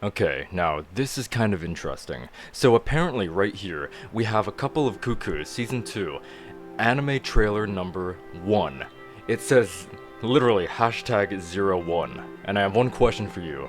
Okay, now this is kind of interesting. So apparently right here, we have A Couple of Cuckoos, Season 2, anime trailer number 1. It says literally #01, and I have one question for you.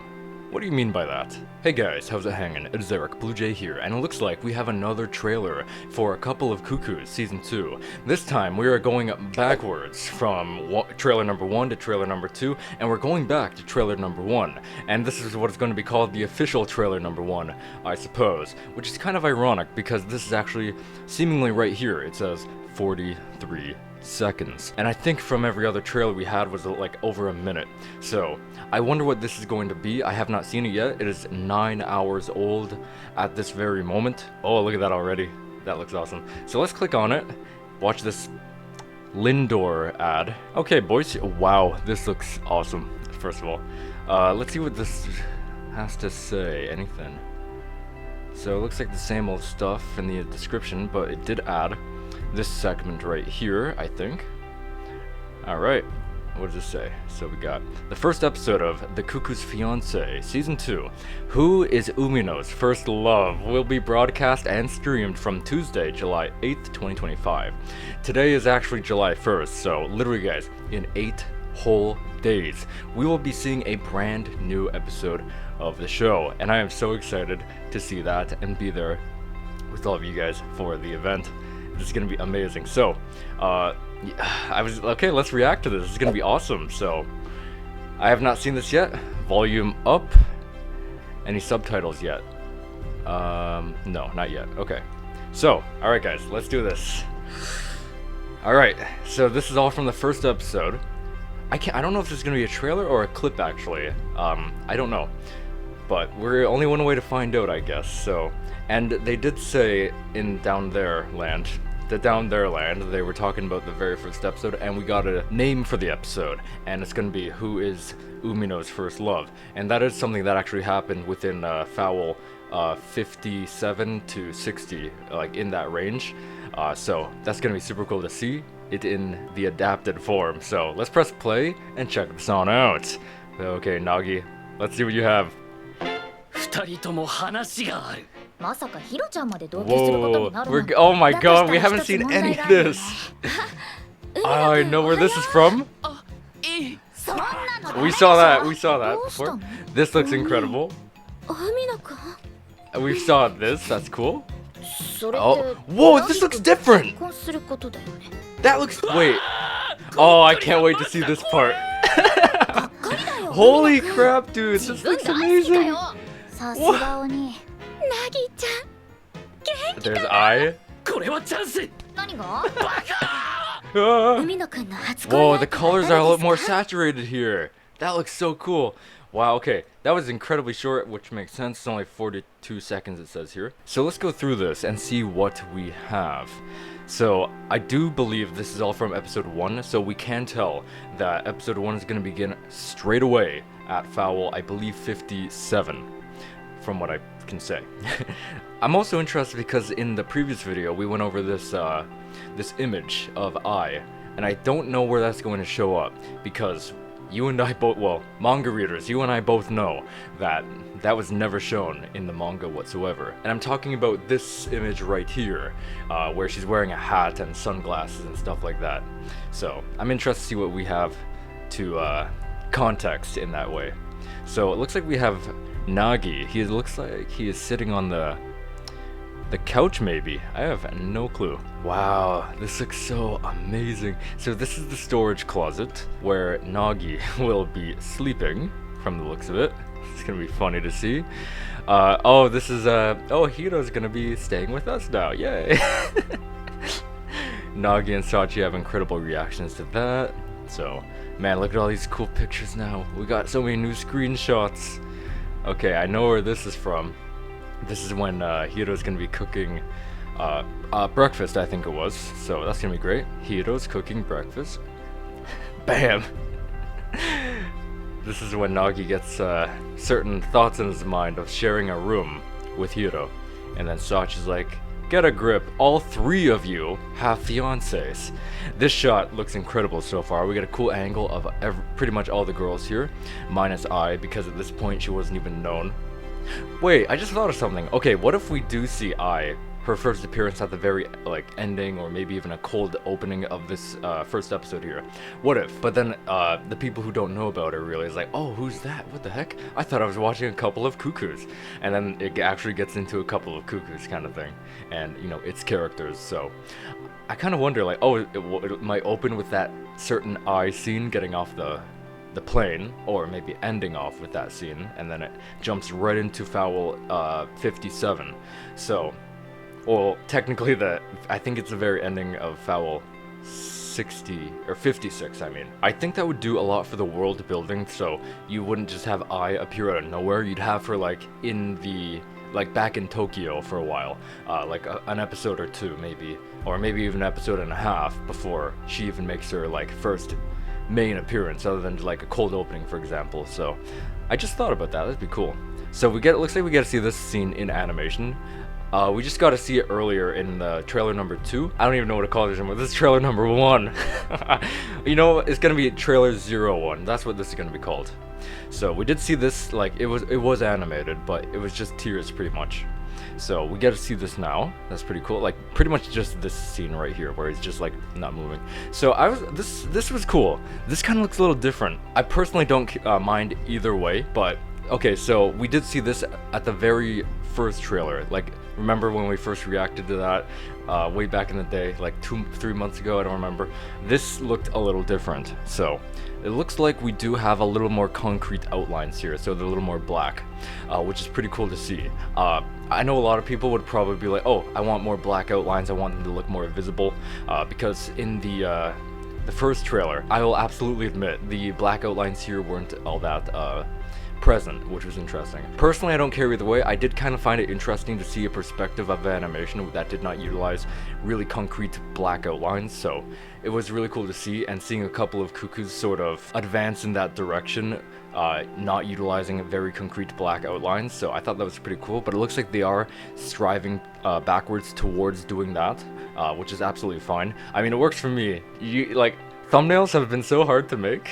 What do you mean by that? Hey guys, how's it hanging? It is TheLivingBlueJay here, and it looks like we have another trailer for A Couple of Cuckoos Season 2. This time we are going backwards from trailer number 1 to trailer number 2, and we're going back to trailer number 1. And this is what is going to be called the official trailer number 1, I suppose, which is kind of ironic because this is actually seemingly right here. It says 43 seconds, and I think from every other trailer we had was like over a minute. So I wonder what this is going to be. I have not seen it yet. It is 9 hours old at this very moment. Oh, look at that already. That looks awesome. So let's click on it, watch this Lindor ad. Okay boys, wow, this looks awesome. First of all, let's see what this has to say. Anything. So it looks like the same old stuff in the description, but it did add this segment right here, I think. Alright, what does this say? So we got the first episode of The Cuckoo's Fiancé, Season 2, Who is Umino's First Love, will be broadcast and streamed from Tuesday, July 8th, 2025. Today is actually July 1st, so literally guys, in 8 whole days, we will be seeing a brand new episode of the show, and I am so excited to see that and be there with all of you guys for the event. This is gonna be amazing. So, okay, let's react to this. This is gonna be awesome. So, I have not seen this yet. Volume up. Any subtitles yet? No, not yet. Okay. So, alright guys, let's do this. Alright, so this is all from the first episode. I don't know if this is gonna be a trailer or a clip actually. I don't know. But we're only one way to find out, I guess. So, and they did say in Down There Land, they were talking about the very first episode, and we got a name for the episode, and it's gonna be Who is Umino's First Love, and that is something that actually happened within Fowl 57 to 60, like in that range. So that's gonna be super cool to see it in the adapted form. So let's press play and check this on out. Okay, Nagi, let's see what you have. Whoa, oh my god, we haven't seen any of this. I know where this is from. We saw that before. This looks incredible. We saw this, that's cool. Oh, whoa, this looks different. That looks, wait. Oh, I can't wait to see this part. Holy crap, dude, this looks amazing. What? There's I. Whoa, the colors are a lot more saturated here. That looks so cool. Wow, okay. That was incredibly short, which makes sense. It's only 42 seconds it says here. So let's go through this and see what we have. So I do believe this is all from episode 1, so we can tell that episode 1 is going to begin straight away at Fowl, I believe 57, from what I can say. I'm also interested because in the previous video we went over this this image of I, and I don't know where that's going to show up because you and I both, well, manga readers, you and I both know that that was never shown in the manga whatsoever. And I'm talking about this image right here, where she's wearing a hat and sunglasses and stuff like that. So I'm interested to see what we have to context in that way. So it looks like we have Nagi. He looks like he is sitting on the couch maybe. I have no clue. Wow, this looks so amazing. So this is the storage closet where Nagi will be sleeping from the looks of it. It's gonna be funny to see. Oh, this is oh, Hiro's gonna be staying with us now. Yay. Nagi and Sachi have incredible reactions to that. So, man, look at all these cool pictures now. We got so many new screenshots. Okay, I know where this is from. This is when Hiro's gonna be cooking breakfast, I think it was. So that's gonna be great. Hiro's cooking breakfast. Bam! This is when Nagi gets certain thoughts in his mind of sharing a room with Hiro. And then Sachi's like, get a grip, all 3 of you have fiancés. This shot looks incredible so far. We get a cool angle of pretty much all the girls here, minus I, because at this point she wasn't even known. Wait, I just thought of something. Okay, what if we do see her first appearance at the very, like, ending, or maybe even a cold opening of this first episode here? What if? But then the people who don't know about her realize, like, oh, who's that? What the heck? I thought I was watching A Couple of Cuckoos. And then it actually gets into A Couple of Cuckoos kind of thing. And, you know, its characters. So I kind of wonder, like, oh, it might open with that certain eye scene getting off the plane, or maybe ending off with that scene, and then it jumps right into foul 57. So, well, technically I think it's the very ending of foul 60 or 56. I mean, I think that would do a lot for the world building. So you wouldn't just have Ai appear out of nowhere. You'd have her like in the back in Tokyo for a while, like an episode or two maybe, or maybe even an episode and a half before she even makes her like first main appearance, other than like a cold opening, for example. So I just thought about that. That'd be cool. So it looks like we get to see this scene in animation. We just got to see it earlier in the trailer number 2. I don't even know what to call this anymore. This is trailer number 1. You know, it's gonna be trailer 01. That's what this is gonna be called. So we did see this, like, it was animated, but it was just tears pretty much. So we get to see this now. That's pretty cool. Like, pretty much just this scene right here where he's just like not moving. So this was cool. This kind of looks a little different. I personally don't mind either way, but okay, so we did see this at the very first trailer. Like, remember when we first reacted to that way back in the day, like 2-3 months ago? I don't remember. This looked a little different. So it looks like we do have a little more concrete outlines here, so they're a little more black, which is pretty cool to see. I know a lot of people would probably be like, oh, I want more black outlines, I want them to look more visible, because in the first trailer, I will absolutely admit, the black outlines here weren't all that present, which was interesting. Personally, I don't care either way. I did kind of find it interesting to see a perspective of animation that did not utilize really concrete black outlines, so it was really cool to see, and seeing A Couple of Cuckoos sort of advance in that direction, not utilizing very concrete black outlines. So I thought that was pretty cool, but it looks like they are striving backwards towards doing that, which is absolutely fine. I mean, it works for me. Like, thumbnails have been so hard to make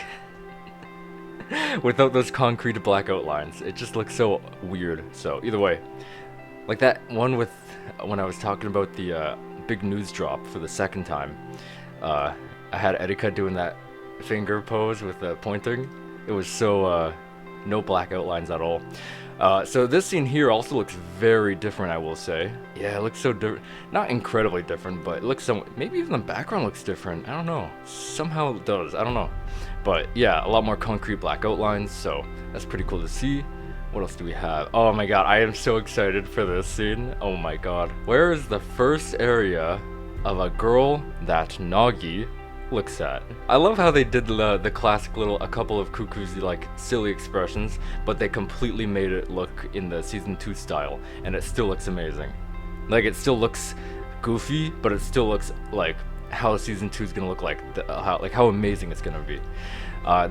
without those concrete black outlines. It just looks so weird. So either way, like that one with when I was talking about the big news drop for the second time, I had Erika doing that finger pose with the pointing. It was so no black outlines at all. So this scene here also looks very different, I will say. Yeah, it looks so different. Not incredibly different, but it looks maybe even the background looks different. I don't know. Somehow it does. I don't know. But yeah, a lot more concrete black outlines, so that's pretty cool to see. What else do we have? Oh my god, I am so excited for this scene. Oh my god. Where is the first area of a girl that Nagi looks at? I love how they did the classic little A Couple of Cuckoos, like, silly expressions, but they completely made it look in the season 2 style, and it still looks amazing. Like, it still looks goofy, but it still looks like how season 2 is gonna look like, how amazing it's gonna be.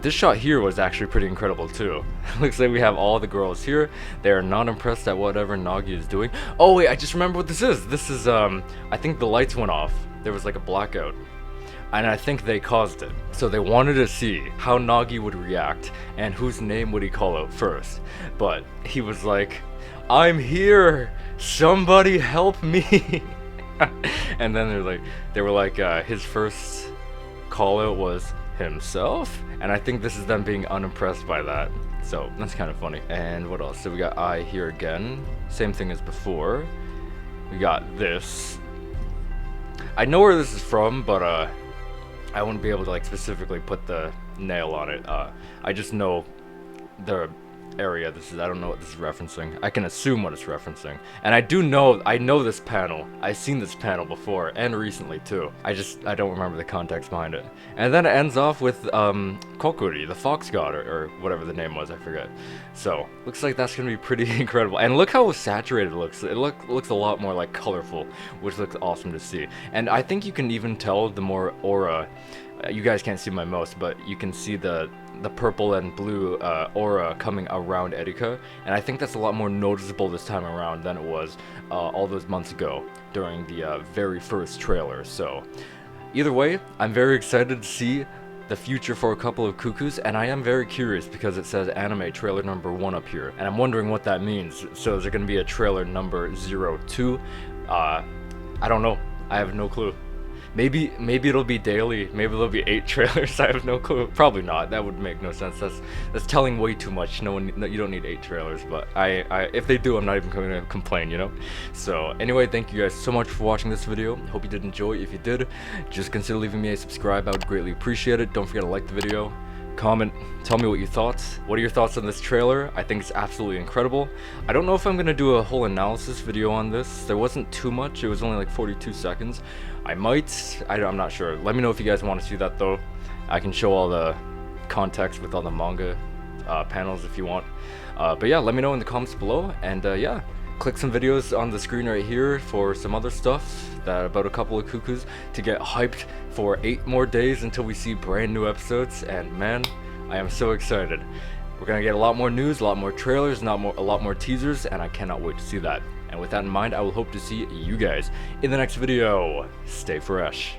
This shot here was actually pretty incredible too. Looks like we have all the girls here. They are not impressed at whatever Nagi is doing. Oh wait, I just remember what this is. This is I think the lights went off. There was like a blackout, and I think they caused it. So they wanted to see how Nagi would react and whose name would he call out first. But he was like, "I'm here. Somebody help me." And then they were like, his first call out was himself, and I think this is them being unimpressed by that. So that's kind of funny. And what else? So we got I here again. Same thing as before. We got this. I know where this is from, but I wouldn't be able to like specifically put the nail on it. I just know the area this is. I don't know what this is referencing. I can assume what it's referencing, and I know this panel. I've seen this panel before and recently too. I don't remember the context behind it. And then it ends off with Kokuri, the fox god, or whatever the name was, I forget. So looks like that's gonna be pretty incredible. And look how saturated it looks. It looks a lot more like colorful, which looks awesome to see. And I think you can even tell the more aura. You guys can't see my mouse, but you can see the purple and blue aura coming around Erika, and I think that's a lot more noticeable this time around than it was all those months ago during the very first trailer. So either way, I'm very excited to see the future for A Couple of Cuckoos, and I am very curious because it says anime trailer number 1 up here, and I'm wondering what that means. So is there going to be a trailer number 02? I don't know. I have no clue. Maybe it'll be daily. Maybe there'll be 8 trailers. I have no clue. Probably not. That would make no sense. That's telling way too much. No, you don't need 8 trailers. But if they do, I'm not even going to complain. You know. So anyway, thank you guys so much for watching this video. Hope you did enjoy. If you did, just consider leaving me a subscribe. I would greatly appreciate it. Don't forget to like the video. Comment, tell me what you thought. What are your thoughts on this trailer? I think it's absolutely incredible. I don't know if I'm gonna do a whole analysis video on this. There wasn't too much. It was only like 42 seconds. I might. I'm not sure. Let me know if you guys want to see that though. I can show all the context with all the manga panels if you want. But yeah, let me know in the comments below. And yeah, click some videos on the screen right here for some other stuff about A Couple of Cuckoos to get hyped for 8 more days until we see brand new episodes. And man, I am so excited. We're gonna get a lot more news, a lot more trailers, a lot more teasers, and I cannot wait to see that. And with that in mind, I will hope to see you guys in the next video. Stay fresh.